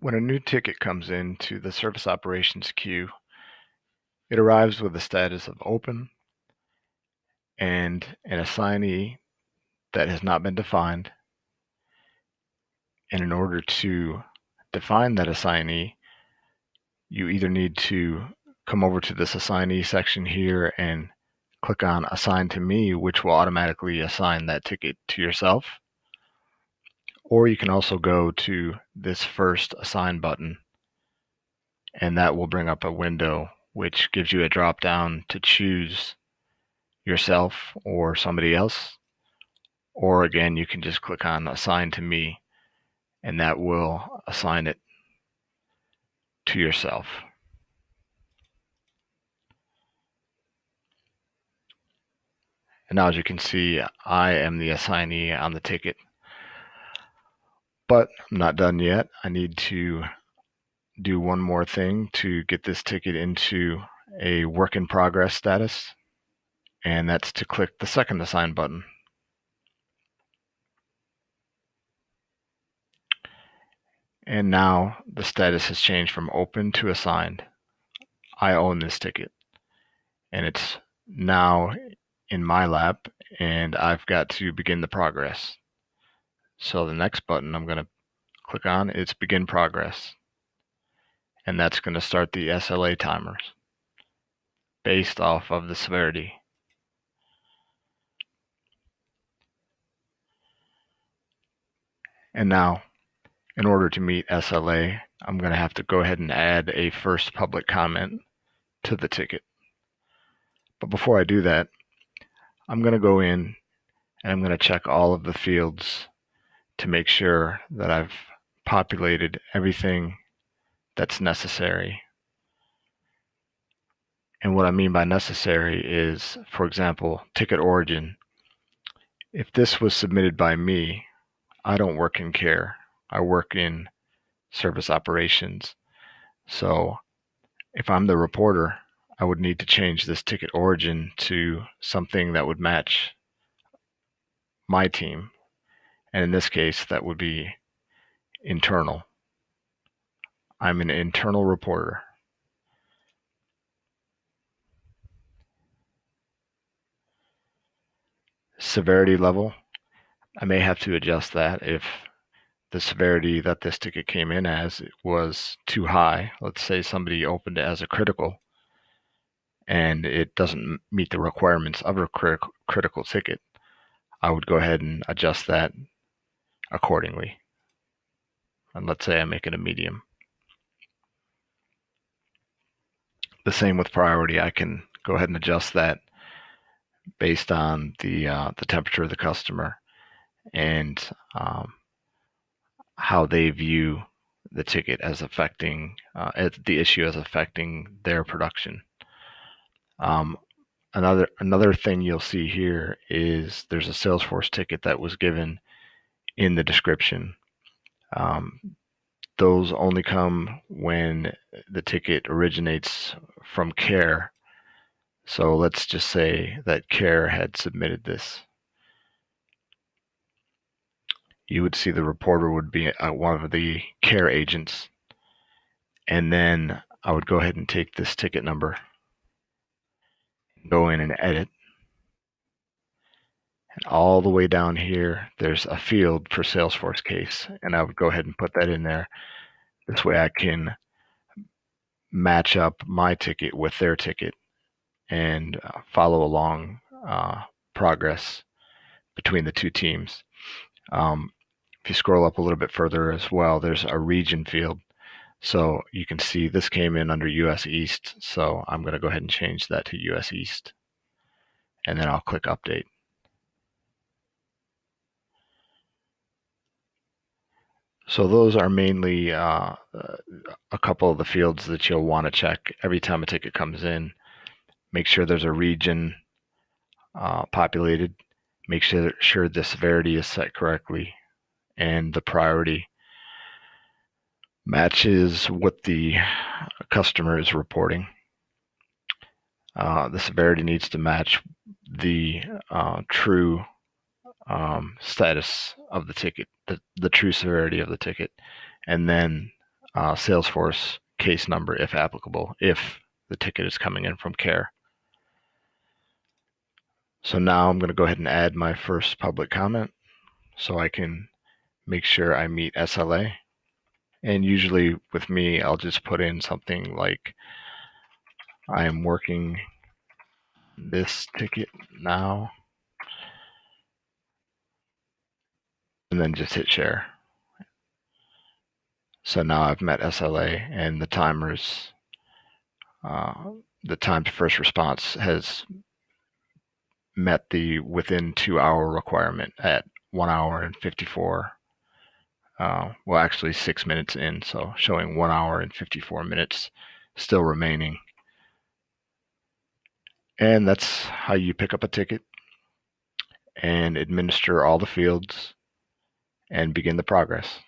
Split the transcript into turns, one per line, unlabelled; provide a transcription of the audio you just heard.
When a new ticket comes into the service operations queue, it arrives with a status of open and an assignee that has not been defined. And in order to define that assignee, you either need to come over to this assignee section here and click on Assign to Me, which will automatically assign that ticket to yourself. Or you can also go to this first Assign button, and that will bring up a window which gives you a drop down to choose yourself or somebody else. Or again, you can just click on Assign to Me, and that will assign it to yourself. And now, as you can see, I am the assignee on the ticket. But I'm not done yet. I need to do one more thing to get this ticket into a work in progress status, and that's to click the second Assign button. And now the status has changed from open to assigned. I own this ticket, and it's now in my lap, and I've got to begin the progress. So the next button I'm going to click on is Begin Progress, and that's going to start the SLA timers based off of the severity. And now, in order to meet SLA, I'm going to have to go ahead and add a first public comment to the ticket. But before I do that, I'm going to go in and I'm going to check all of the fields to make sure that I've populated everything that's necessary. And what I mean by necessary is, for example, ticket origin. If this was submitted by me, I don't work in care. I work in service operations. So if I'm the reporter, I would need to change this ticket origin to something that would match my team. And in this case, that would be internal. I'm an internal reporter. Severity level, I may have to adjust that if the severity that this ticket came in as was too high. Let's say somebody opened it as a critical and it doesn't meet the requirements of a critical ticket. I would go ahead and adjust that accordingly. And let's say I make it a medium. The same with priority. I can go ahead and adjust that based on the temperature of the customer and how they view the ticket as affecting the issue as affecting their production. Another thing you'll see here is there's a Salesforce ticket that was given in the description. Those only come when the ticket originates from care. So let's just say that care had submitted this. You would see the reporter would be one of the care agents. And then I would go ahead and take this ticket number, go in and edit. And all the way down here, there's a field for Salesforce case. And I would go ahead and put that in there. This way I can match up my ticket with their ticket and follow along progress between the two teams. If you scroll up a little bit further as well, there's a region field. So you can see this came in under US East. So I'm going to go ahead and change that to US East. And then I'll click Update. So those are mainly a couple of the fields that you'll want to check every time a ticket comes in. Make sure there's a region populated. Make sure the severity is set correctly and the priority matches what the customer is reporting. The severity needs to match the true status of the ticket, the true severity of the ticket, and then Salesforce case number if applicable, if the ticket is coming in from care. So now I'm going to go ahead and add my first public comment so I can make sure I meet SLA. And usually with me, I'll just put in something like, I am working this ticket now, and then just hit share. So now I've met SLA, and the timers, the time to first response has met the within 2-hour requirement at 1 hour and 54. Well, actually 6 minutes in, so showing 1 hour and 54 minutes still remaining. And that's how you pick up a ticket and administer all the fields and begin the progress.